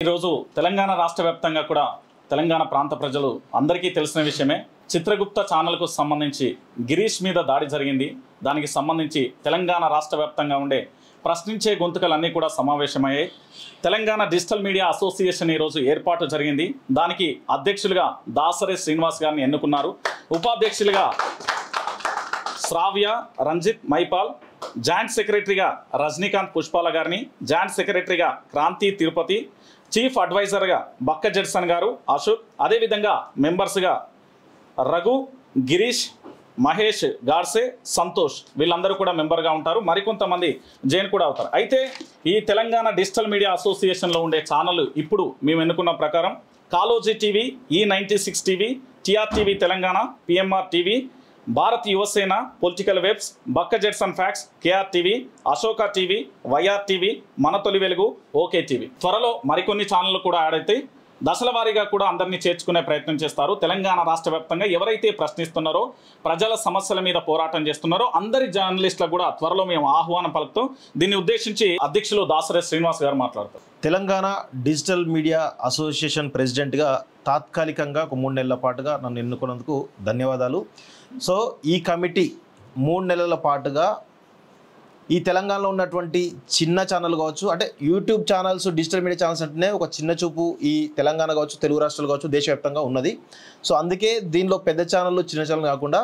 ఈరోజు తెలంగాణ రాష్ట్ర వ్యాప్తంగా కూడా తెలంగాణ ప్రాంత ప్రజలు అందరికీ తెలిసిన విషయమే. చిత్రగుప్త ఛానల్కు సంబంధించి గిరీష్ మీద దాడి జరిగింది. దానికి సంబంధించి తెలంగాణ రాష్ట్ర వ్యాప్తంగా ఉండే ప్రశ్నించే గొంతుకలన్నీ కూడా సమావేశమయ్యాయి. తెలంగాణ డిజిటల్ మీడియా అసోసియేషన్ ఈరోజు ఏర్పాటు జరిగింది. దానికి అధ్యక్షులుగా దాసరి శ్రీనివాస్ గారిని ఎన్నుకున్నారు. ఉపాధ్యక్షులుగా శ్రావ్య, రంజిత్ మైపాల్, జాయింట్ సెక్రటరీగా రజనీకాంత్ పుష్పాల గారిని, జాయింట్ సెక్రటరీగా క్రాంతి తిరుపతి, చీఫ్ అడ్వైజర్గా బక్క జడ్సన్ గారు, అశోక్, అదేవిధంగా మెంబర్స్గా రఘు, గిరీష్, మహేష్, గాడ్సే, సంతోష్ వీళ్ళందరూ కూడా మెంబర్గా ఉంటారు. మరికొంతమంది జైన్ కూడా అవుతారు. అయితే ఈ తెలంగాణ డిజిటల్ మీడియా అసోసియేషన్లో ఉండే ఛానల్ ఇప్పుడు మేము ఎన్నుకున్న ప్రకారం Kaloji TV, E96 TV, TR TV Telangana, PMR TV, Bharat Yuvasena, political webs, Bakka Judson facts, KR TV, Ashoka TV, YR TV, మన తొలి వెలుగు, ఓకే టీవీ. త్వరలో మరికొన్ని ఛానళ్లు కూడా యాడ్ అవుతాయి. దశల వారీగా కూడా అందరినీ చేర్చుకునే ప్రయత్నం చేస్తారు. తెలంగాణ రాష్ట్ర వ్యాప్తంగా ఎవరైతే ప్రశ్నిస్తున్నారో, ప్రజల సమస్యల మీద పోరాటం చేస్తున్నారో అందరి జర్నలిస్టులకు కూడా త్వరలో మేము ఆహ్వానం పలుకుతాం. దీన్ని ఉద్దేశించి అధ్యక్షులు దాసరి శ్రీనివాస్ గారు మాట్లాడతారు. తెలంగాణ డిజిటల్ మీడియా అసోసియేషన్ ప్రెసిడెంట్గా తాత్కాలికంగా ఒక 3 నెలల పాటుగా నన్ను ఎన్నుకున్నందుకు ధన్యవాదాలు. సో ఈ కమిటీ 3 నెలల పాటుగా ఈ తెలంగాణలో ఉన్నటువంటి చిన్న ఛానల్ కావచ్చు, అంటే YouTube channels, digital media channels అంటేనే ఒక చిన్న చూపు ఈ తెలంగాణ కావచ్చు, తెలుగు రాష్ట్రాలు కావచ్చు, దేశవ్యాప్తంగా ఉన్నది. సో అందుకే దీనిలో పెద్ద ఛానళ్ళు, చిన్న ఛానల్ కాకుండా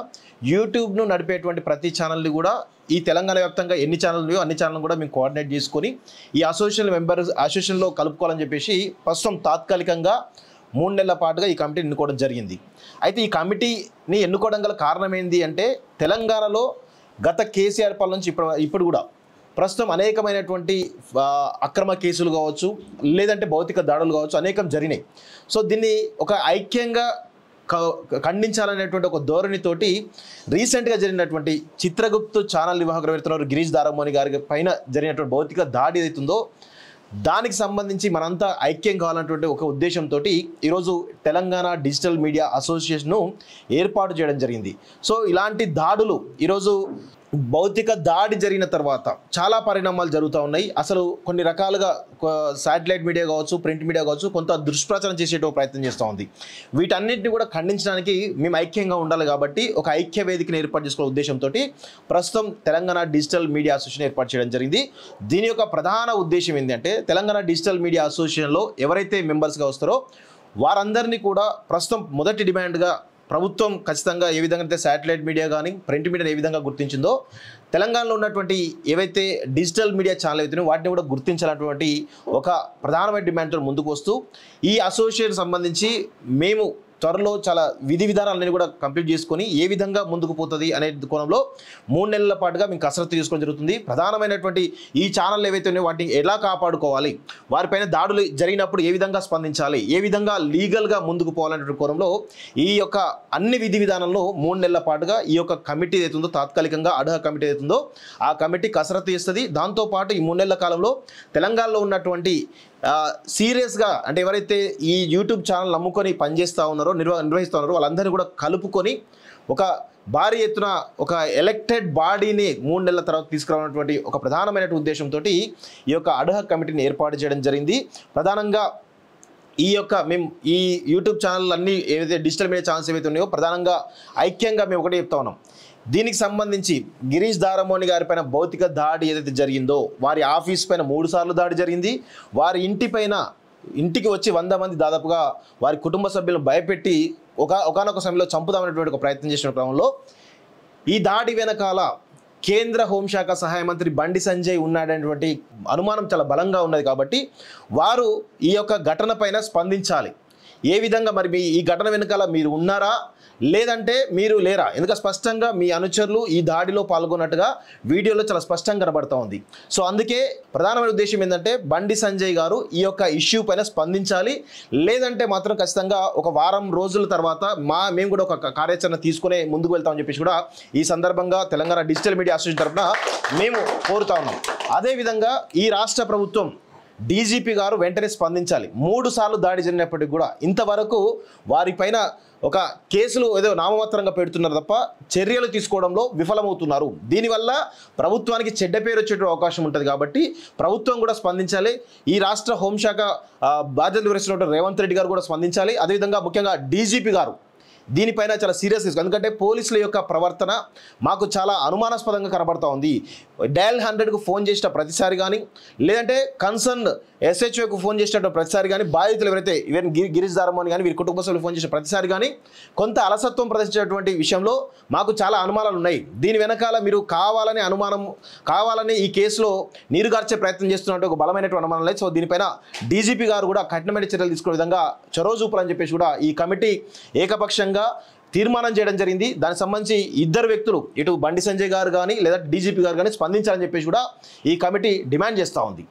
యూట్యూబ్ను నడిపేటువంటి ప్రతి ఛానల్ని కూడా ఈ తెలంగాణ వ్యాప్తంగా ఎన్ని ఛానల్ ఉన్నాయో అన్ని ఛానల్ కూడా మేము కోఆర్డినేట్ చేసుకొని ఈ అసోసియేషన్లో కలుపుకోవాలని చెప్పేసి ప్రస్తుతం తాత్కాలికంగా 3 నెలల పాటుగా ఈ కమిటీని ఎన్నుకోవడం జరిగింది. అయితే ఈ కమిటీని ఎన్నుకోవడం గల కారణం ఏంటి అంటే, తెలంగాణలో గత కేసీఆర్ పాలన నుంచి ఇప్పుడు కూడా ప్రస్తుతం అనేకమైనటువంటి అక్రమ కేసులు కావచ్చు, లేదంటే భౌతిక దాడులు కావచ్చు, అనేకం జరిగినాయి. సో దీన్ని ఒక ఐక్యంగా ఖండించాలనేటువంటి ఒక ధోరణితోటి రీసెంట్గా జరిగినటువంటి చిత్రగుప్తు ఛానల్ నిర్వాహకులు ఎవరుతున్నారు గిరీష్ దారమోని గారి పైన జరిగినటువంటి భౌతిక దాడి ఏదైతుందో దానికి సంబంధించి మనంతా ఐక్యం కావాలన్నటువంటి ఒక ఉద్దేశంతో ఈరోజు తెలంగాణ డిజిటల్ మీడియా అసోసియేషన్ను ఏర్పాటు చేయడం జరిగింది. సో ఇలాంటి దాడులు ఈరోజు భౌతిక దాడి జరిగిన తర్వాత చాలా పరిణామాలు జరుగుతూ ఉన్నాయి. అసలు కొన్ని రకాలుగా శాటిలైట్ మీడియా కావచ్చు, ప్రింట్ మీడియా కావచ్చు, కొంత దుష్ప్రచారం చేసేట ప్రయత్నం చేస్తూ ఉంది. వీటన్నిటిని కూడా ఖండించడానికి మేము ఐక్యంగా ఉండాలి కాబట్టి ఒక ఐక్య వేదికను ఏర్పాటు చేసుకునే ఉద్దేశంతో ప్రస్తుతం తెలంగాణ డిజిటల్ మీడియా అసోసియేషన్ ఏర్పాటు చేయడం జరిగింది. దీని యొక్క ప్రధాన ఉద్దేశం ఏంటంటే, తెలంగాణ డిజిటల్ మీడియా అసోసియేషన్లో ఎవరైతే మెంబర్స్గా వస్తారో వారందరినీ కూడా ప్రస్తుతం మొదటి డిమాండ్గా ప్రభుత్వం ఖచ్చితంగా ఏ విధంగా అయితే శాటిలైట్ మీడియా కానీ ప్రింట్ మీడియాని ఏ విధంగా గుర్తించిందో, తెలంగాణలో ఉన్నటువంటి ఏవైతే డిజిటల్ మీడియా ఛానల్ అవుతున్నాయో వాటిని కూడా గుర్తించాలన్నటువంటి ఒక ప్రధానమైన డిమాండ్తో ముందుకు వస్తూ ఈ అసోసియేషన్ సంబంధించి మేము త్వరలో చాలా విధి విధానాలన్నీ కూడా కంప్లీట్ చేసుకొని ఏ విధంగా ముందుకు పోతుంది అనే కోణంలో 3 నెలల పాటుగా మేము కసరత్తు చేసుకోవడం జరుగుతుంది. ప్రధానమైనటువంటి ఈ ఛానల్ ఏవైతే ఉన్నాయో వాటిని ఎలా కాపాడుకోవాలి, వారిపైన దాడులు జరిగినప్పుడు ఏ విధంగా స్పందించాలి, ఏ విధంగా లీగల్గా ముందుకు పోవాలనే కోణంలో ఈ యొక్క అన్ని విధి విధానంలో 3 నెలల పాటుగా ఈ యొక్క కమిటీ ఏదైతుందో, తాత్కాలికంగా అడ్హా కమిటీ ఏదైతుందో ఆ కమిటీ కసరత్తు చేస్తుంది. దాంతోపాటు ఈ 3 నెలల కాలంలో తెలంగాణలో ఉన్నటువంటి సీరియస్గా అంటే ఎవరైతే ఈ యూట్యూబ్ ఛానల్ నమ్ముకొని పనిచేస్తూ ఉన్నారో, నిర్వహిస్తూ ఉన్నారో వాళ్ళందరినీ కూడా కలుపుకొని ఒక భారీ ఎత్తున ఒక ఎలక్టెడ్ బాడీని 3 నెలల తర్వాత తీసుకురావడానికి ఒక ప్రధానమైన ఉద్దేశంతో ఈ యొక్క అడ్హా కమిటీని ఏర్పాటు చేయడం జరిగింది. ప్రధానంగా మేము ఈ యూట్యూబ్ ఛానల్ అన్ని ఏవైతే డిజిటల్ మీడియా ఛానల్స్ ఏవైతే ఉన్నాయో ప్రధానంగా ఐక్యంగా మేము ఒకటే చెప్తా ఉన్నాం. దీనికి సంబంధించి గిరీష్ దారమోని గారి పైన భౌతిక దాడి ఏదైతే జరిగిందో, వారి ఆఫీస్ పైన 3 సార్లు దాడి జరిగింది. వారి ఇంటికి వచ్చి 100 మంది దాదాపుగా వారి కుటుంబ సభ్యులను భయపెట్టి ఒకానొక సమయంలో చంపుదామనేటువంటి ఒక ప్రయత్నం చేసిన క్రమంలో ఈ దాడి వెనకాల కేంద్ర హోంశాఖ సహాయ మంత్రి బండి సంజయ్ ఉన్నాడనేటువంటి అనుమానం చాలా బలంగా ఉన్నది. కాబట్టి వారు ఈ యొక్క ఘటన పైన స్పందించాలి. ఏ విధంగా మరి ఈ ఘటన వెనకాల మీరు ఉన్నారా లేదంటే మీరు లేరా? ఎందుకంటే స్పష్టంగా మీ అనుచరులు ఈ దాడిలో పాల్గొన్నట్టుగా వీడియోలో చాలా స్పష్టంగా కనబడుతూ ఉంది. సో అందుకే ప్రధానమైన ఉద్దేశం ఏంటంటే, బండి సంజయ్ గారు ఈ యొక్క ఇష్యూ పైన స్పందించాలి. లేదంటే మాత్రం ఖచ్చితంగా ఒక వారం రోజుల తర్వాత మేము కూడా ఒక కార్యాచరణ తీసుకునే ముందుకు వెళ్తామని చెప్పేసి కూడా ఈ సందర్భంగా తెలంగాణ డిజిటల్ మీడియా అసోసియేషన్ తరఫున మేము కోరుతా ఉన్నాం. అదేవిధంగా ఈ రాష్ట్ర ప్రభుత్వం డీజీపీ గారు వెంటనే స్పందించాలి. 3 సార్లు దాడి జరిగినప్పటికీ కూడా ఇంతవరకు వారిపైన ఒక కేసులు ఏదో నామమాత్రంగా పెడుతున్నారు తప్ప చర్యలు తీసుకోవడంలో విఫలమవుతున్నారు. దీనివల్ల ప్రభుత్వానికి చెడ్డ పేరు వచ్చే అవకాశం ఉంటుంది. కాబట్టి ప్రభుత్వం కూడా స్పందించాలి. ఈ రాష్ట్ర హోంశాఖ బాధ్యతలు నిర్వహిస్తున్న రేవంత్ రెడ్డి గారు కూడా స్పందించాలి. అదేవిధంగా ముఖ్యంగా డీజీపీ గారు దీనిపైన చాలా సీరియస్ తీసుకోవాలి. ఎందుకంటే పోలీసుల యొక్క ప్రవర్తన మాకు చాలా అనుమానాస్పదంగా కనబడతా ఉంది. డయల్ 100కు ఫోన్ చేసిన ప్రతిసారి కానీ, లేదంటే కన్సర్న్ SHOకు ఫోన్ చేసినట్టు ప్రతిసారి కానీ, బాధితులు ఎవరైతే ఈవెన్ గిరీష్ దారమోని కానీ వీరి కుటుంబ సభ్యులు ఫోన్ చేసిన ప్రతిసారి కానీ కొంత అలసత్వం ప్రదర్శించేటువంటి విషయంలో మాకు చాలా అనుమానాలు ఉన్నాయి. దీని వెనకాల మీరు కావాలని ఈ కేసులో నీరుగార్చే ప్రయత్నం చేస్తున్నట్టు ఒక బలమైనటువంటి అనుమానం లేదు. సో దీనిపైన డీజీపీ గారు కూడా కఠినమైన చర్యలు తీసుకునే విధంగా చొరవ చూపాలని చెప్పేసి కూడా ఈ కమిటీ ఏకపక్షంగా తీర్మానం చేయడం జరిగింది. దానికి సంబంధించి ఇద్దరు వ్యక్తులు ఇటు బండి సంజయ్ గారు కానీ లేదా డీజీపీ గారు కానీ స్పందించాలని చెప్పేసి కూడా ఈ కమిటీ డిమాండ్ చేస్తూ ఉంది.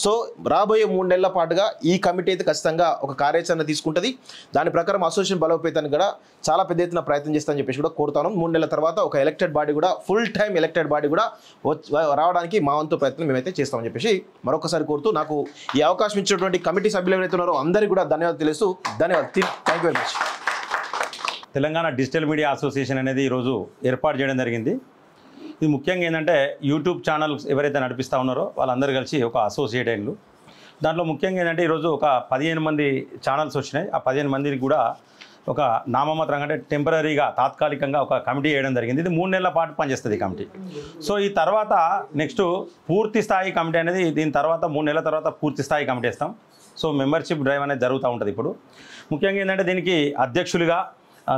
సో రాబోయే 3 నెలల పాటుగా ఈ కమిటీ అయితే ఖచ్చితంగా ఒక కార్యాచరణ తీసుకుంటుంది. దాని ప్రకారం అసోసియేషన్ బలోపేతానికి కూడా చాలా పెద్ద ఎత్తున ప్రయత్నం చేస్తామని చెప్పేసి కూడా కోరుతాను. 3 నెలల తర్వాత ఒక ఎలక్టెడ్ బాడీ కూడా ఫుల్ టైం ఎలక్టెడ్ బాడీ కూడా రావడానికి మా వంతు ప్రయత్నం మేమైతే చేస్తామని చెప్పేసి మరొకసారి కోరుతూ నాకు ఈ అవకాశం ఇచ్చినటువంటి కమిటీ సభ్యులు ఎవరైతే ఉన్నారో అందరికీ కూడా ధన్యవాదాలు తెలుస్తూ thank you very much. Telangana digital media association అనేది ఈరోజు ఏర్పాటు చేయడం జరిగింది. ఇది ముఖ్యంగా ఏంటంటే యూట్యూబ్ ఛానల్స్ ఎవరైతే నడిపిస్తూ ఉన్నారో వాళ్ళందరూ కలిసి ఒక అసోసియేట్ అయ్యారు. దాంట్లో ముఖ్యంగా ఏంటంటే ఈరోజు ఒక 15 మంది ఛానల్స్ వచ్చినాయి. ఆ 15 మందికి కూడా ఒక నామమాత్రంగా అంటే టెంపరీగా తాత్కాలికంగా ఒక కమిటీ వేయడం జరిగింది. ఇది 3 నెలల పాటు పనిచేస్తుంది ఈ కమిటీ. సో ఈ తర్వాత నెక్స్ట్ పూర్తి స్థాయి కమిటీ అనేది దీని తర్వాత 3 నెలల తర్వాత పూర్తి స్థాయి కమిటీ ఇస్తాం. సో మెంబర్షిప్ డ్రైవ్ అనేది జరుగుతూ ఉంటుంది. ఇప్పుడు ముఖ్యంగా ఏంటంటే దీనికి అధ్యక్షులుగా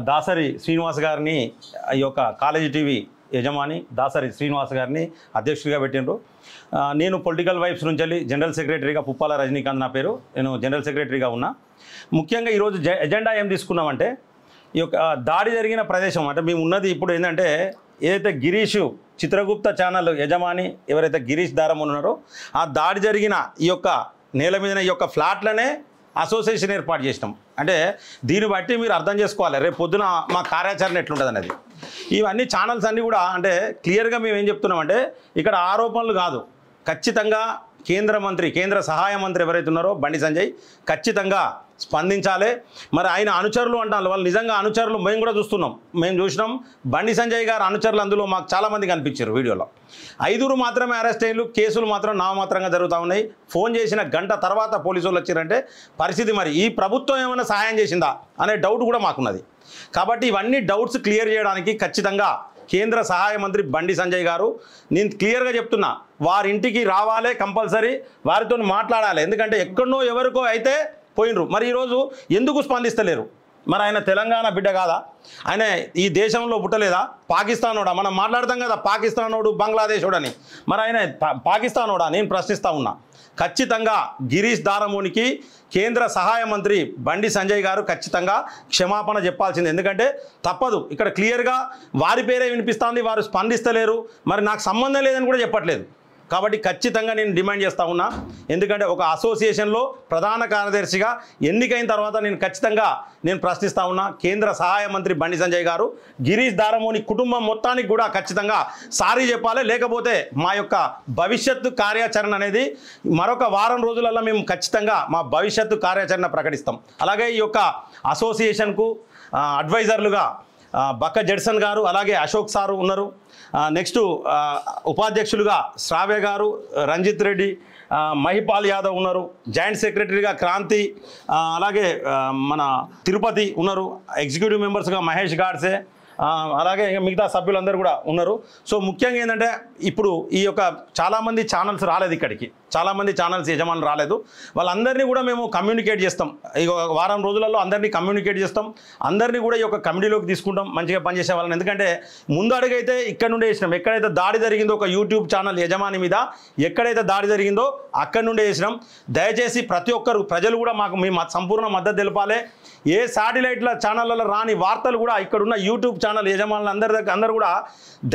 దాసరి శ్రీనివాస్ గారిని ఈ యొక్క కాలేజీ టీవీ యజమాని దాసరి శ్రీనివాస్ గారిని అధ్యక్షుడిగా పెట్టిండ్రు. నేను పొలిటికల్ వైబ్స్ నుంచి వెళ్ళి జనరల్ సెక్రటరీగా పుప్పాల రజనీకాంత్ నా పేరు, నేను జనరల్ సెక్రటరీగా ఉన్నా. ముఖ్యంగా ఈరోజు ఎజెండా ఏం తీసుకున్నామంటే ఈ యొక్క దాడి జరిగిన ప్రదేశం అంటే మేము ఉన్నది ఇప్పుడు ఏంటంటే ఏదైతే గిరీష్ చిత్రగుప్త ఛానల్ యజమాని ఎవరైతే గిరీష్ దారం ఉన్నారో ఆ దాడి జరిగిన ఈ యొక్క నేల మీద ఈ యొక్క ఫ్లాట్లనే అసోసియేషన్ ఏర్పాటు చేసినాం. అంటే దీన్ని బట్టి మీరు అర్థం చేసుకోవాలి రేపు పొద్దున మా కార్యాచరణ ఎట్లుంటుంది అనేది. ఇవన్నీ ఛానల్స్ అన్నీ కూడా అంటే క్లియర్గా మేము ఏం చెప్తున్నామంటే ఇక్కడ ఆరోపణలు కాదు, ఖచ్చితంగా కేంద్ర సహాయ మంత్రి ఎవరైతే ఉన్నారో బండి సంజయ్ ఖచ్చితంగా స్పందించాలి. మరి ఆయన అనుచరులు అంటారు, వాళ్ళు నిజంగా అనుచరులు మేము కూడా మేము చూసినాం. బండి సంజయ్ గారు అనుచరులు అందులో మాకు చాలామంది కనిపించారు వీడియోలో. 5 మాత్రమే అరెస్ట్ అయ్యారు, కేసులు మాత్రం నామమాత్రంగా జరుగుతూ ఉన్నాయి. ఫోన్ చేసిన గంట తర్వాత పోలీసు వాళ్ళు వచ్చారంటే పరిస్థితి మరి ఈ ప్రభుత్వం ఏమైనా సహాయం చేసిందా అనే డౌట్ కూడా మాకున్నది. కాబట్టి ఇవన్నీ డౌట్స్ క్లియర్ చేయడానికి ఖచ్చితంగా కేంద్ర సహాయ మంత్రి బండి సంజయ్ గారు నేను క్లియర్గా చెప్తున్నా వారింటికి రావాలి, కంపల్సరీ వారితో మాట్లాడాలి. ఎందుకంటే ఎక్కడనో ఎవరికో అయితే పోయినరు, మరి ఈరోజు ఎందుకు స్పందిస్తలేరు? మరి ఆయన తెలంగాణ బిడ్డ కాదా? ఆయన ఈ దేశంలో పుట్టలేదా? పాకిస్తానోడా? మనం మాట్లాడతాం కదా పాకిస్తానోడు బంగ్లాదేశోడు అని, మరి ఆయన పాకిస్తానోడా? నేను ప్రశ్నిస్తూ ఉన్నా. ఖచ్చితంగా గిరీష్ దారమోనికి కేంద్ర సహాయ మంత్రి బండి సంజయ్ గారు ఖచ్చితంగా క్షమాపణ చెప్పాల్సింది. ఎందుకంటే తప్పదు, ఇక్కడ క్లియర్గా వారి పేరే వినిపిస్తుంది, వారు స్పందిస్తలేరు, మరి నాకు సంబంధం లేదని కూడా చెప్పట్లేదు. కాబట్టి ఖచ్చితంగా నేను డిమాండ్ చేస్తూ ఉన్నా. ఎందుకంటే ఒక అసోసియేషన్లో ప్రధాన కార్యదర్శిగా ఎన్నికైన తర్వాత ఖచ్చితంగా నేను ప్రశ్నిస్తూ ఉన్నా. కేంద్ర సహాయ మంత్రి బండి సంజయ్ గారు గిరీష్ దారమోని కుటుంబం మొత్తానికి కూడా ఖచ్చితంగా సారీ చెప్పాలి. లేకపోతే మా యొక్క భవిష్యత్తు కార్యాచరణ అనేది మరొక వారం రోజులలో మేము ఖచ్చితంగా మా భవిష్యత్తు కార్యాచరణ ప్రకటిస్తాం. అలాగే ఈ యొక్క అసోసియేషన్కు అడ్వైజర్లుగా బక్క జడ్సన్ గారు అలాగే అశోక్ సారు ఉన్నారు. నెక్స్ట్ ఉపాధ్యక్షులుగా శ్రావ్య గారు, రంజిత్ రెడ్డి, మహిపాల్ యాదవ్ ఉన్నారు. జాయింట్ సెక్రటరీగా క్రాంతి, అలాగే మన తిరుపతి ఉన్నారు. ఎగ్జిక్యూటివ్ మెంబర్స్గా మహేష్ గాడ్సే, అలాగే మిగతా సభ్యులందరూ కూడా ఉన్నారు. సో ముఖ్యంగా ఏంటంటే ఇప్పుడు ఈ యొక్క చాలామంది ఛానల్స్ రాలేదు, ఇక్కడికి చాలామంది ఛానల్స్ యజమానులు రాలేదు. వాళ్ళందరినీ కూడా మేము కమ్యూనికేట్ చేస్తాం. ఈ వారం రోజులలో అందరినీ కమ్యూనికేట్ చేస్తాం, అందరినీ కూడా ఈ యొక్క కమిటీలోకి తీసుకుంటాం, మంచిగా పనిచేసే వాళ్ళని. ఎందుకంటే ముందు అడుగైతే ఇక్కడ నుండే వేసినాం. ఎక్కడైతే దాడి జరిగిందో ఒక యూట్యూబ్ ఛానల్ యజమాని మీద ఎక్కడైతే దాడి జరిగిందో అక్కడి నుండే వేసినాం. దయచేసి ప్రతి ఒక్కరు ప్రజలు కూడా మాకు మీ సంపూర్ణ మద్దతు తెలపాలి. ఏ శాటిలైట్ల ఛానళ్ళలో రాని వార్తలు కూడా ఇక్కడున్న యూట్యూబ్ ఛానల్ యజమానులు అందరూ కూడా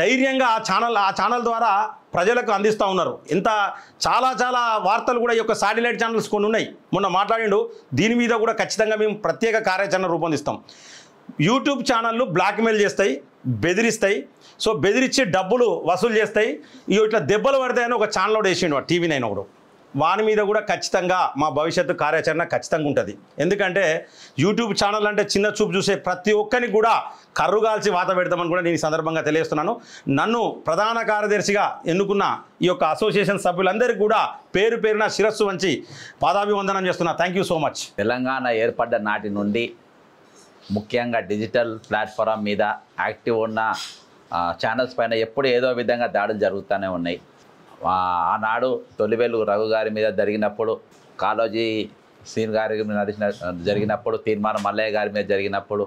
ధైర్యంగా ఆ ఛానల్ ద్వారా ప్రజలకు అందిస్తూ ఉన్నారు. ఇంత చాలా వార్తలు కూడా ఈ యొక్క శాటిలైట్ ఛానల్స్ కొన్ని ఉన్నాయి, మొన్న మాట్లాడిండు. దీని మీద కూడా ఖచ్చితంగా మేము ప్రత్యేక కార్యాచరణ రూపొందిస్తాం. యూట్యూబ్ ఛానళ్ళు బ్లాక్మెయిల్ చేస్తాయి, బెదిరిస్తాయి. సో బెదిరించి డబ్బులు వసూలు చేస్తాయి. ఇట్లా దెబ్బలు పడతాయని ఒక ఛానల్ వేసిండు టీవీ9 ఒకడు. వాని మీద కూడా ఖచ్చితంగా మా భవిష్యత్తు కార్యాచరణ ఖచ్చితంగా ఉంటుంది. ఎందుకంటే యూట్యూబ్ ఛానల్ అంటే చిన్న చూపు చూసే ప్రతి ఒక్కరికి కూడా కర్రుగాల్చి వాత పెడతామని కూడా నేను ఈ సందర్భంగా తెలియజేస్తున్నాను. నన్ను ప్రధాన కార్యదర్శిగా ఎన్నుకున్న ఈ యొక్క అసోసియేషన్ సభ్యులందరికీ కూడా పేరు పేరున శిరస్సు వంచి పాదాభివందనం చేస్తున్నా. Thank you so much. Telangana ఏర్పడ్డ నాటి నుండి ముఖ్యంగా డిజిటల్ ప్లాట్ఫామ్ మీద యాక్టివ్ ఉన్న ఛానల్స్ పైన ఎప్పుడు ఏదో విధంగా దాడులు జరుగుతూనే ఉన్నాయి. ఆనాడు తొలివేలు రఘు గారి మీద జరిగినప్పుడు, కాళోజీ సీన్ గారి మీద జరిగినప్పుడు, తీర్మానం మల్లయ్య గారి మీద జరిగినప్పుడు,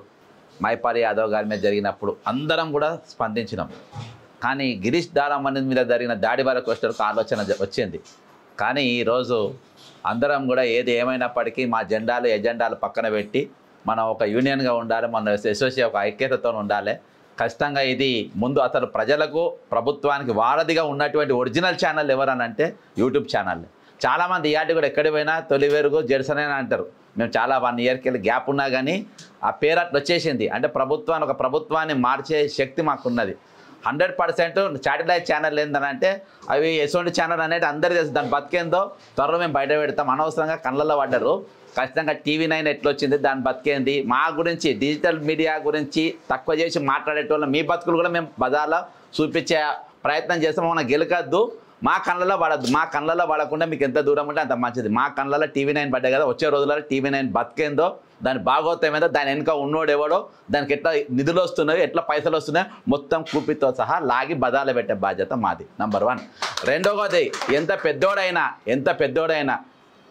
మైపాలి యాదవ్ గారి మీద జరిగినప్పుడు అందరం కూడా స్పందించినాం. కానీ గిరీష్ దారామణి మీద జరిగిన దాడి వరకు వచ్చేందుకు ఆలోచన వచ్చింది. కానీ ఈరోజు అందరం కూడా ఏది ఏమైనప్పటికీ మా ఎజెండాలు పక్కన పెట్టి మనం ఒక యూనియన్గా ఉండాలి, మన అసోసియేషన్ ఒక ఐక్యతతో ఉండాలి. ఖచ్చితంగా ఇది ముందు అసలు ప్రజలకు ప్రభుత్వానికి వారధిగా ఉన్నటువంటి ఒరిజినల్ ఛానల్ ఎవరనంటే యూట్యూబ్ ఛానల్. చాలామంది ఇయాటి కూడా ఎక్కడికి పోయినా తొలివేరుగు జెర్సన్ అని అంటారు. మేము చాలా 1 ఇయర్కి వెళ్ళి గ్యాప్ ఉన్నా కానీ ఆ పేరు అట్లా వచ్చేసింది. అంటే ఒక ప్రభుత్వాన్ని మార్చే శక్తి మాకున్నది. 100% శాటిలైట్ ఛానల్ ఏంటంటే అవి ఎటువంటి ఛానల్ అనేది అందరూ తెలుసు. దాన్ని బతికేందో త్వరలో మేము బయట పెడతాం. అనవసరంగా కళ్ళల్లో పడ్డారు. ఖచ్చితంగా TV9 ఎట్లా వచ్చింది, దాని బతికేంది, మా గురించి డిజిటల్ మీడియా గురించి తక్కువ చేసి మాట్లాడేటోళ్ళం మీ బతుకులు కూడా మేము బజార్లో చూపించే ప్రయత్నం చేస్తాం. మనం గెలకద్దు, మా కళ్ళలో పడద్దు. మా కళ్ళలో పడకుండా మీకు ఎంత దూరం ఉంటే అంత మంచిది. మా కళ్ళలో TV9 పడ్డాయి కదా, వచ్చే రోజులలో TV9 బతికేందో, దాని భాగోత్తమేందో, దాని వెనుక ఉన్నోడు ఎవడో, దానికి ఎట్లా నిధులు వస్తున్నాయో, ఎట్లా పైసలు వస్తున్నాయో మొత్తం కూపితో సహా లాగి బజార్లో పెట్టే బాధ్యత మాది. నంబర్ 1. రెండవది, ఎంత పెద్దోడైనా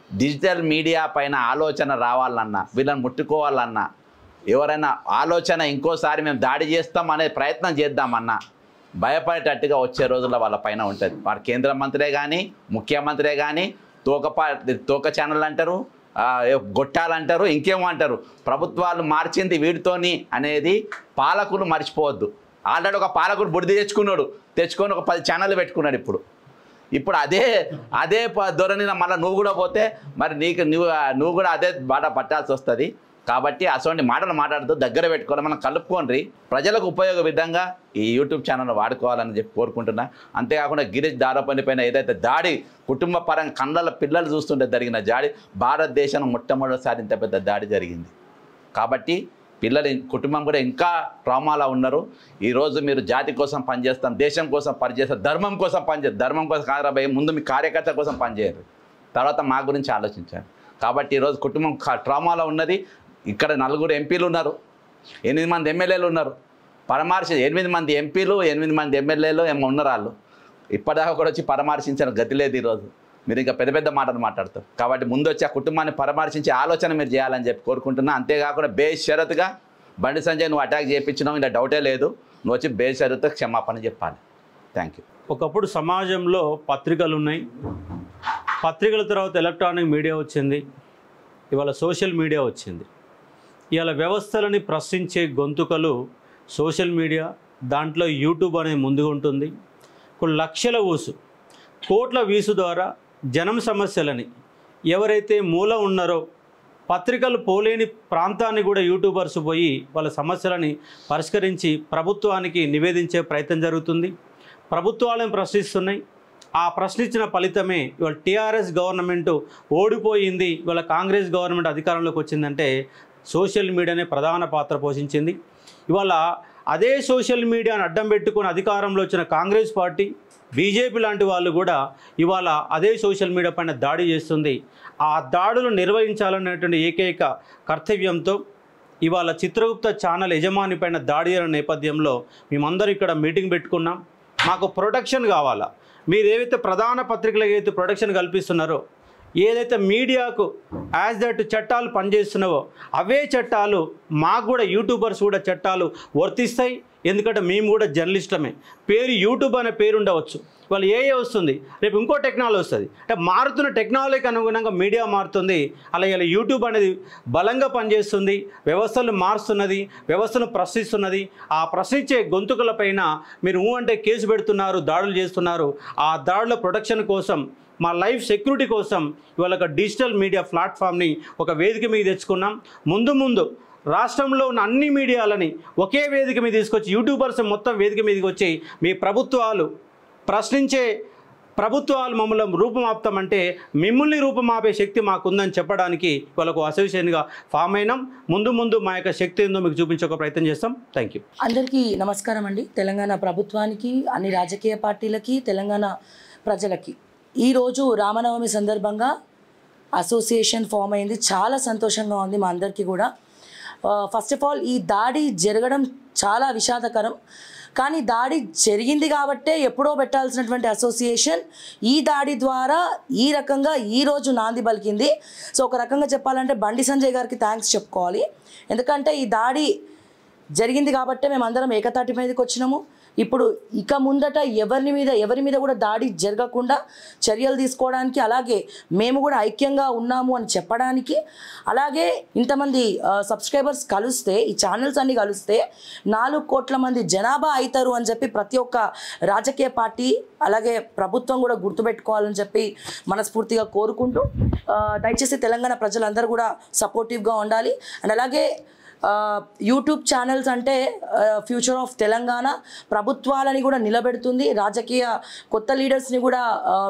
డిజిటల్ మీడియా పైన ఆలోచన రావాలన్నా, వీళ్ళని ముట్టుకోవాలన్నా, ఎవరైనా ఆలోచన ఇంకోసారి మేము దాడి చేస్తాం అనే ప్రయత్నం చేద్దామన్నా భయపడేటట్టుగా వచ్చే రోజుల్లో వాళ్ళ పైన ఉంటుంది. వాడు కేంద్ర మంత్రే కానీ, ముఖ్యమంత్రే కానీ, తోక ఛానల్ అంటారు, గొట్టాలంటారు, ఇంకేమో అంటారు. ప్రభుత్వాలు మార్చింది వీడితోని అనేది పాలకులు మర్చిపోవద్దు. ఆల్రెడీ ఒక పాలకుడు బుడిది తెచ్చుకొని ఒక 10 ఛానళ్ళు పెట్టుకున్నాడు. ఇప్పుడు అదే ధోరణిన మళ్ళీ నువ్వు కూడా పోతే మరి నువ్వు కూడా అదే బాట పట్టాల్సి వస్తుంది. కాబట్టి అటువంటి మాటలు మాట్లాడుతూ దగ్గర పెట్టుకోవాలి, మనం కలుపుకోండి. ప్రజలకు ఉపయోగ విధంగా ఈ యూట్యూబ్ ఛానల్ వాడుకోవాలని చెప్పి కోరుకుంటున్నా. అంతేకాకుండా గిరీష్ దారపల్లి పైన ఏదైతే దాడి కుటుంబ పరంగా కళ్ళ పిల్లలు చూస్తుంటే జరిగిన దాడి, భారతదేశంలో మొట్టమొదటిసారి ఇంత పెద్ద దాడి జరిగింది. కాబట్టి కుటుంబం కూడా ఇంకా ట్రామాలో ఉన్నారు. ఈరోజు మీరు జాతి కోసం పనిచేస్తాం, దేశం కోసం పనిచేస్తాం, ధర్మం కోసం పనిచేస్తారు. ధర్మం కోసం కాదరాబాయి, ముందు మీ కార్యకర్త కోసం పనిచేయరు, తర్వాత మా గురించి ఆలోచించారు. కాబట్టి ఈరోజు కుటుంబం ట్రామాలో ఉన్నది. ఇక్కడ 4 ఎంపీలు ఉన్నారు, 8 మంది ఎమ్మెల్యేలు ఉన్నారు. 8 మంది ఎంపీలు, 8 మంది ఎమ్మెల్యేలు ఏమో ఉన్నారు. వాళ్ళు ఇప్పటిదాకా కూడా వచ్చి పరామర్శించిన గతి లేదు. ఈరోజు మీరు ఇంకా పెద్ద మాటలు మాట్లాడతారు. కాబట్టి ముందు వచ్చి ఆ కుటుంబాన్ని పరామర్శించే ఆలోచన మీరు చేయాలని చెప్పి కోరుకుంటున్నా. అంతేకాకుండా బేషరతుగా బండి సంజయ్ నువ్వు అటాక్ చేయించినావు, ఇలా డౌటే లేదు, నువ్వు వచ్చి బేషరతుగా క్షమాపణ చెప్పాలి. Thank you. ఒకప్పుడు సమాజంలో పత్రికలు ఉన్నాయి, పత్రికల తర్వాత ఎలక్ట్రానిక్ మీడియా వచ్చింది, ఇవాళ సోషల్ మీడియా వచ్చింది. ఇవాళ వ్యవస్థలని ప్రశ్నించే గొంతుకలు సోషల్ మీడియా, దాంట్లో యూట్యూబ్ అనేది ముందుగా ఉంటుంది. కొన్ని లక్షల ఊసు, కోట్ల వీసు ద్వారా జనం సమస్యలని ఎవరైతే మూల ఉన్నారో, పత్రికలు పోలేని ప్రాంతాన్ని కూడా యూట్యూబర్స్ పోయి వాళ్ళ సమస్యలని పరిష్కరించి ప్రభుత్వానికి నివేదించే ప్రయత్నం జరుగుతుంది. ప్రభుత్వాలను ప్రశ్నిస్తున్నాయి. ఆ ప్రశ్నించిన ఫలితమే ఇవాళ టీఆర్ఎస్ గవర్నమెంట్ ఓడిపోయింది, ఇవాళ కాంగ్రెస్ గవర్నమెంట్ అధికారంలోకి వచ్చిందంటే సోషల్ మీడియానే ప్రధాన పాత్ర పోషించింది. ఇవాళ అదే సోషల్ మీడియాను అడ్డం పెట్టుకుని అధికారంలో వచ్చిన కాంగ్రెస్ పార్టీ, బీజేపీ లాంటి వాళ్ళు కూడా ఇవాళ అదే సోషల్ మీడియా పైన దాడి చేస్తుంది. ఆ దాడులు నిర్వహించాలనేటువంటి ఏకైక కర్తవ్యంతో ఇవాళ చిత్రగుప్త ఛానల్ యజమాని పైన దాడి అయిన నేపథ్యంలో మేమందరూ ఇక్కడ మీటింగ్ పెట్టుకున్నాం. మాకు ప్రొటెక్షన్ కావాలా, మీరు ఏవైతే ప్రధాన పత్రికలకు ఏదైతే ప్రొటెక్షన్ కల్పిస్తున్నారో, ఏదైతే మీడియాకు యాజ్ దట్ చట్టాలు పనిచేస్తున్నావో అవే చట్టాలు మాకు కూడా యూట్యూబర్స్ కూడా చట్టాలు వర్తిస్తాయి. ఎందుకంటే మేము కూడా జర్నలిస్టమే. పేరు యూట్యూబ్ అనే పేరు ఉండవచ్చు, వాళ్ళు ఏ వస్తుంది, రేపు ఇంకో టెక్నాలజీ వస్తుంది. అంటే మారుతున్న టెక్నాలజీకి అనుగుణంగా మీడియా మారుతుంది. అలాగే యూట్యూబ్ అనేది బలంగా పనిచేస్తుంది, వ్యవస్థలు మారుస్తున్నది, వ్యవస్థను ప్రశ్నిస్తున్నది. ఆ ప్రశ్నించే గొంతుకలపైన మీరు అంటే కేసు పెడుతున్నారు, దాడులు చేస్తున్నారు. ఆ దాడుల ప్రొటెక్షన్ కోసం, మా లైఫ్ సెక్యూరిటీ కోసం ఇవాళ ఒక డిజిటల్ మీడియా ప్లాట్ఫామ్ని ఒక వేదిక మీద తెచ్చుకున్నాం. ముందు రాష్ట్రంలో ఉన్న అన్ని మీడియాలని ఒకే వేదిక మీద తీసుకొచ్చి యూట్యూబర్స్ మొత్తం వేదిక మీదకి వచ్చి మీ ప్రభుత్వాలు ప్రశ్నించే ప్రభుత్వాలు మమ్మల్ని రూపుమాపుతామంటే మిమ్మల్ని రూపుమాపే శక్తి మాకుందని చెప్పడానికి వాళ్ళకు అసోసియేషన్గా ఫామ్ అయినాం. ముందు ముందు మా యొక్క శక్తి ఏందో మీకు చూపించే ఒక ప్రయత్నం చేస్తాం. Thank you. అందరికీ నమస్కారం అండి. తెలంగాణ ప్రభుత్వానికి, అన్ని రాజకీయ పార్టీలకి, తెలంగాణ ప్రజలకి ఈరోజు రామనవమి సందర్భంగా అసోసియేషన్ ఫామ్ అయింది. చాలా సంతోషంగా ఉంది మా అందరికీ కూడా. ఫస్ట్ ఆఫ్ ఆల్ ఈ దాడి జరగడం చాలా విషాదకరం. కానీ దాడి జరిగింది కాబట్టే ఎప్పుడో పెట్టాల్సినటువంటి అసోసియేషన్ ఈ దాడి ద్వారా ఈ రకంగా ఈరోజు నాంది పలికింది. సో ఒక రకంగా చెప్పాలంటే బండి సంజయ్ గారికి థ్యాంక్స్ చెప్పుకోవాలి. ఎందుకంటే ఈ దాడి జరిగింది కాబట్టే మేము అందరం ఏకతాటి మీదకి వచ్చినాము. ఇప్పుడు ఇక ముందట ఎవరి మీద కూడా దాడి జరగకుండా చర్యలు తీసుకోవడానికి, అలాగే మేము కూడా ఐక్యంగా ఉన్నాము అని చెప్పడానికి, అలాగే ఇంతమంది సబ్స్క్రైబర్స్ కలిస్తే, ఈ ఛానల్స్ అన్నీ కలిస్తే 4 కోట్ల మంది జనాభా అవుతారు అని చెప్పి ప్రతి ఒక్క రాజకీయ పార్టీ అలాగే ప్రభుత్వం కూడా గుర్తుపెట్టుకోవాలని చెప్పి మనస్ఫూర్తిగా కోరుకుంటూ, దయచేసి తెలంగాణ ప్రజలందరూ కూడా సపోర్టివ్గా ఉండాలి. అండ్ అలాగే యూట్యూబ్ ఛానల్స్ అంటే ఫ్యూచర్ ఆఫ్ తెలంగాణ, ప్రభుత్వాలని కూడా నిలబెడుతుంది, రాజకీయ కొత్త లీడర్స్ని కూడా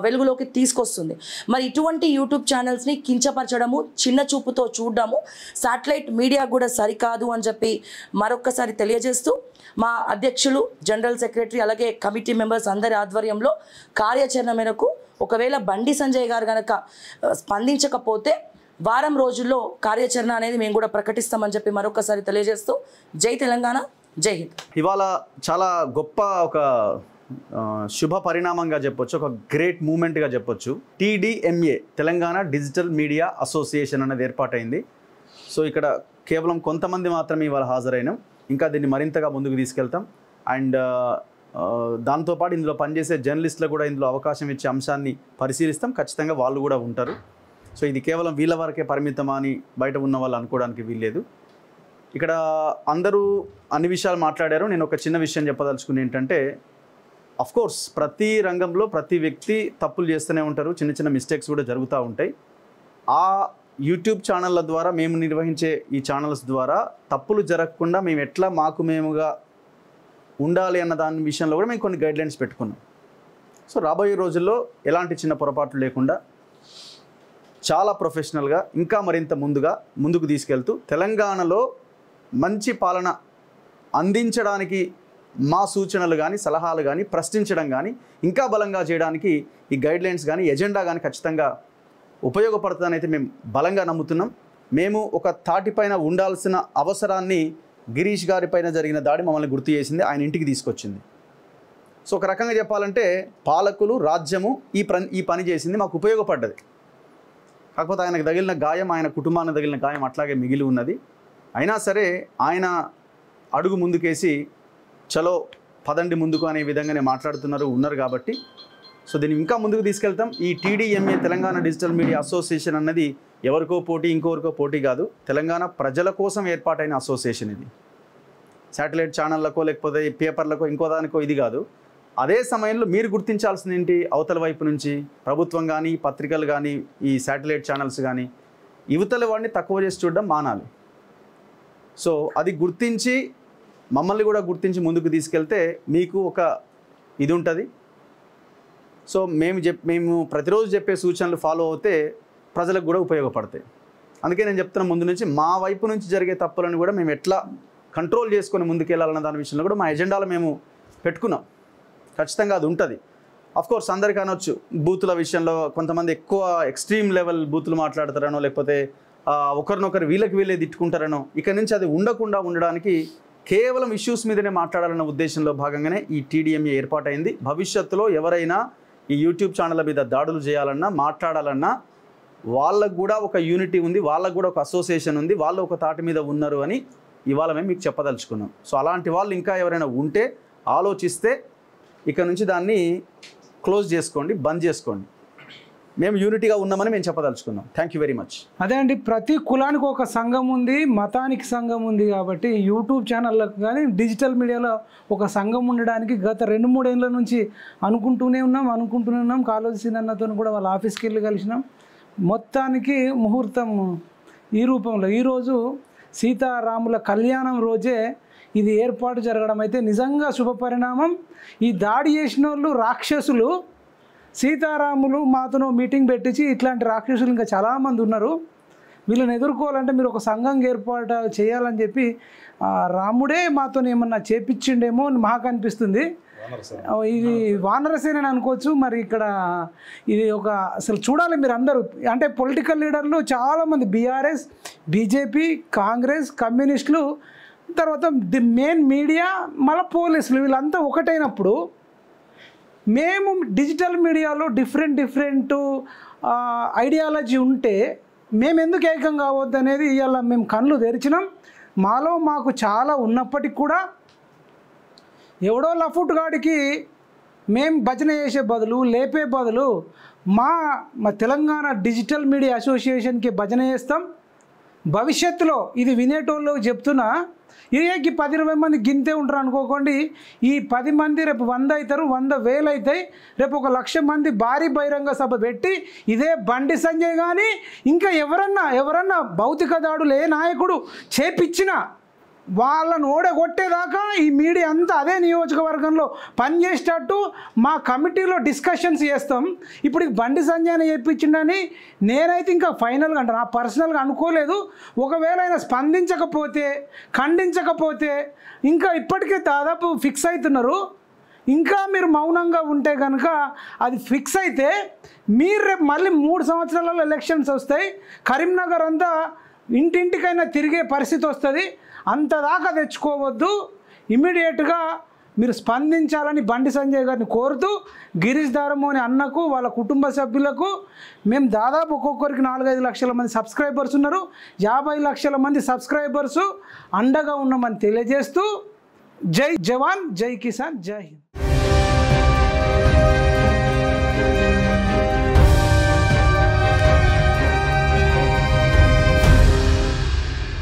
వెలుగులోకి తీసుకొస్తుంది. మరి ఇటువంటి యూట్యూబ్ ఛానల్స్ని కించపరచడము, చిన్న చూపుతో చూడడము శాటిలైట్ మీడియా కూడా సరికాదు అని చెప్పి మరొక్కసారి తెలియజేస్తూ, మా అధ్యక్షులు, జనరల్ సెక్రటరీ అలాగే కమిటీ మెంబర్స్ అందరి ఆధ్వర్యంలో కార్యాచరణ మేరకు ఒకవేళ బండి సంజయ్ గారు కనుక స్పందించకపోతే వారం రోజుల్లో కార్యాచరణ అనేది మేము కూడా ప్రకటిస్తామని చెప్పి మరొకసారి తెలియజేస్తూ, జై తెలంగాణ, జై హింద్. ఇవాళ చాలా గొప్ప ఒక శుభ పరిణామంగా చెప్పొచ్చు, ఒక గ్రేట్ మూమెంట్గా చెప్పొచ్చు. TDMA Telangana digital media association అనేది ఏర్పాటైంది. సో ఇక్కడ కేవలం కొంతమంది మాత్రమే ఇవాళ హాజరైనాం. ఇంకా దీన్ని మరింతగా ముందుకు తీసుకెళ్తాం. అండ్ దాంతోపాటు ఇందులో పనిచేసే జర్నలిస్టులకు కూడా ఇందులో అవకాశం ఇచ్చే అంశాన్ని పరిశీలిస్తాం. ఖచ్చితంగా వాళ్ళు కూడా ఉంటారు. సో ఇది కేవలం వీళ్ళ వరకే పరిమితమా అని బయట ఉన్న వాళ్ళు అనుకోవడానికి వీల్లేదు. ఇక్కడ అందరూ అన్ని విషయాలు మాట్లాడారు. నేను ఒక చిన్న విషయం చెప్పదలుచుకుని ఏంటంటే, అఫ్కోర్స్ ప్రతి రంగంలో ప్రతి వ్యక్తి తప్పులు చేస్తూనే ఉంటారు, చిన్న చిన్న మిస్టేక్స్ కూడా జరుగుతూ ఉంటాయి. ఆ యూట్యూబ్ ఛానళ్ళ ద్వారా, మేము నిర్వహించే ఈ ఛానల్స్ ద్వారా తప్పులు జరగకుండా మేము ఎట్లా మేముగా ఉండాలి అన్న దాని విషయంలో కూడా మేము కొన్ని గైడ్లైన్స్ పెట్టుకున్నాం. సో రాబోయే రోజుల్లో ఎలాంటి చిన్న పొరపాట్లు లేకుండా చాలా ప్రొఫెషనల్గా ఇంకా మరింత ముందుకు తీసుకెళ్తూ తెలంగాణలో మంచి పాలన అందించడానికి మా సూచనలు కానీ, సలహాలు కానీ, ప్రశ్నించడం కానీ ఇంకా బలంగా చేయడానికి ఈ గైడ్లైన్స్ కానీ, ఎజెండా కానీ ఖచ్చితంగా ఉపయోగపడుతుందని అయితే మేము బలంగా నమ్ముతున్నాం. మేము ఒక తాటిపైన ఉండాల్సిన అవసరాన్ని గిరీష్ గారి పైన జరిగిన దాడి మమ్మల్ని గుర్తు చేసింది, ఆయన ఇంటికి తీసుకొచ్చింది. సో ఒక రకంగా చెప్పాలంటే పాలకులు, రాజ్యము ఈ పని చేసింది, మాకు ఉపయోగపడ్డది. కాకపోతే ఆయనకు తగిలిన గాయం, ఆయన కుటుంబానికి తగిలిన గాయం అట్లాగే మిగిలి ఉన్నది. అయినా సరే ఆయన అడుగు ముందుకేసి చలో పదండి ముందుకు అనే విధంగానే ఉన్నారు కాబట్టి సో దీన్ని ఇంకా ముందుకు తీసుకెళ్తాం. ఈ TDMA Telangana digital media association అన్నది ఎవరికో పోటీ, ఇంకొకరికో పోటీ కాదు. తెలంగాణ ప్రజల కోసం ఏర్పాటైన అసోసియేషన్ ఇది. శాటిలైట్ ఛానళ్ళకో లేకపోతే పేపర్లకో ఇంకో దానికో ఇది కాదు. అదే సమయంలో మీరు గుర్తించాల్సింది ఏంటి, అవతల వైపు నుంచి ప్రభుత్వం కానీ, పత్రికలు కానీ, ఈ శాటిలైట్ ఛానల్స్ కానీ యువతల వాడిని తక్కువ చేసి చూడడం మానాలి. సో అది గుర్తించి మమ్మల్ని కూడా గుర్తించి ముందుకు తీసుకెళ్తే మీకు ఒక ఇది ఉంటుంది. సో మేము ప్రతిరోజు చెప్పే సూచనలు ఫాలో అవుతే ప్రజలకు కూడా ఉపయోగపడతాయి. అందుకే నేను చెప్తున్న ముందు నుంచి మా వైపు నుంచి జరిగే తప్పులను కూడా మేము ఎట్లా కంట్రోల్ చేసుకొని ముందుకెళ్ళాలన్న దాని విషయంలో కూడా మా ఎజెండాలో మేము పెట్టుకున్నాం. ఖచ్చితంగా అది ఉంటుంది. అఫ్కోర్స్ అందరికీ అనొచ్చు, బూతుల విషయంలో కొంతమంది ఎక్కువ ఎక్స్ట్రీమ్ లెవెల్ బూతులు మాట్లాడతారనో, లేకపోతే ఒకరినొకరు వీళ్ళే తిట్టుకుంటారనో. ఇక నుంచి అది ఉండడానికి కేవలం ఇష్యూస్ మీదనే మాట్లాడాలన్న ఉద్దేశంలో భాగంగానే ఈ TDMA ఏర్పాటైంది. భవిష్యత్తులో ఎవరైనా ఈ యూట్యూబ్ ఛానళ్ళ మీద దాడులు చేయాలన్నా, మాట్లాడాలన్నా వాళ్ళకు కూడా ఒక యూనిటీ ఉంది, వాళ్ళకు కూడా ఒక అసోసియేషన్ ఉంది, వాళ్ళు ఒక తాటి మీద ఉన్నారు అని ఇవాళ మేము మీకు చెప్పదలుచుకున్నాం. సో అలాంటి వాళ్ళు ఇంకా ఎవరైనా ఉంటే ఆలోచిస్తే ఇక నుంచి దాన్ని క్లోజ్ చేసుకోండి, బంద్ చేసుకోండి. మేము యూనిటీగా ఉన్నామని మేము చెప్పదలుచుకున్నాం. Thank you very much. అదే అండి, ప్రతి కులానికి ఒక సంఘం ఉంది, మతానికి సంఘం ఉంది. కాబట్టి యూట్యూబ్ ఛానళ్ళకు కానీ డిజిటల్ మీడియాలో ఒక సంఘం ఉండడానికి గత 2-3 ఏళ్ళ నుంచి అనుకుంటూనే ఉన్నాం. కాళోజీ సీనన్నతో కూడా వాళ్ళ ఆఫీస్కి వెళ్ళి కలిసినాం. మొత్తానికి ముహూర్తం ఈ రూపంలో ఈరోజు సీతారాముల కళ్యాణం రోజే ఇది ఏర్పాటు జరగడం అయితే నిజంగా శుభపరిణామం. ఈ దాడి చేసిన వాళ్ళు రాక్షసులు, సీతారాములు మాతోనో మీటింగ్ పెట్టించి ఇట్లాంటి రాక్షసులు ఇంకా చాలామంది ఉన్నారు, వీళ్ళని ఎదుర్కోవాలంటే మీరు ఒక సంఘం ఏర్పాటు చేయాలని చెప్పి రాముడే మాతో ఏమన్నా చేపించిండేమో అని మాకు అనిపిస్తుంది. ఇది వానరసేన అనుకోవచ్చు. మరి ఇక్కడ ఇది ఒక అసలు చూడాలి మీరు అందరూ, అంటే పొలిటికల్ లీడర్లు చాలామంది బీఆర్ఎస్, బీజేపీ, కాంగ్రెస్, కమ్యూనిస్టులు, తర్వాత ది మెయిన్ మీడియా, మళ్ళీ పోలీసులు, వీళ్ళంతా ఒకటైనప్పుడు మేము డిజిటల్ మీడియాలో డిఫరెంట్ ఐడియాలజీ ఉంటే మేము ఎందుకు ఏకం కావద్దు అనేది ఇవాళ మేము కళ్ళు తెరిచినాం. మాలో మాకు చాలా ఉన్నప్పటికి కూడా ఎవడో లఫుట్ గాడికి మేము భజన చేసే బదులు, లేపే బదులు మా తెలంగాణ డిజిటల్ మీడియా అసోసియేషన్కి భజన చేస్తాం. భవిష్యత్తులో ఇది వినేటోళ్ళు చెప్తున్నా, ఇదేకి 10-20 మంది గింతే ఉంటారు అనుకోకండి. ఈ 10 మంది రేపు 100 అవుతారు, 100,000 అవుతాయి. రేపు 1,00,000 మంది భారీ బహిరంగ సభ పెట్టి ఇదే బండి సంజయ్ కానీ ఇంకా ఎవరన్నా భౌతిక దాడులు ఏ నాయకుడు చేపించినా వాళ్ళను ఓడగొట్టేదాకా ఈ మీడియా అంతా అదే నియోజకవర్గంలో పనిచేసేటట్టు మా కమిటీలో డిస్కషన్స్ చేస్తాం. ఇప్పుడు బండి సంజయ్ చెప్పించిండని నేనైతే ఇంకా ఫైనల్గా అంటే నా పర్సనల్గా అనుకోలేదు. ఒకవేళ ఆయన స్పందించకపోతే, ఖండించకపోతే ఇంకా ఇప్పటికే దాదాపు ఫిక్స్ అవుతున్నారు. ఇంకా మీరు మౌనంగా ఉంటే కనుక అది ఫిక్స్ అయితే మీరు రేపు మళ్ళీ 3 సంవత్సరాలలో ఎలక్షన్స్ వస్తాయి. కరీంనగర్ అంతా ఇంటింటికైనా తిరిగే పరిస్థితి వస్తుంది. అంతదాకా తెచ్చుకోవద్దు. ఇమ్మీడియట్గా మీరు స్పందించాలని బండి సంజయ్ గారిని కోరుతూ, గిరీష్ దారమోని అన్నకు, వాళ్ళ కుటుంబ సభ్యులకు, మేము దాదాపు ఒక్కొక్కరికి 4-5 లక్షల మంది సబ్స్క్రైబర్స్ ఉన్నారు, 50 లక్షల మంది సబ్స్క్రైబర్సు అండగా ఉన్నామని తెలియజేస్తూ, జై జవాన్, జై కిసాన్, జై హింద్.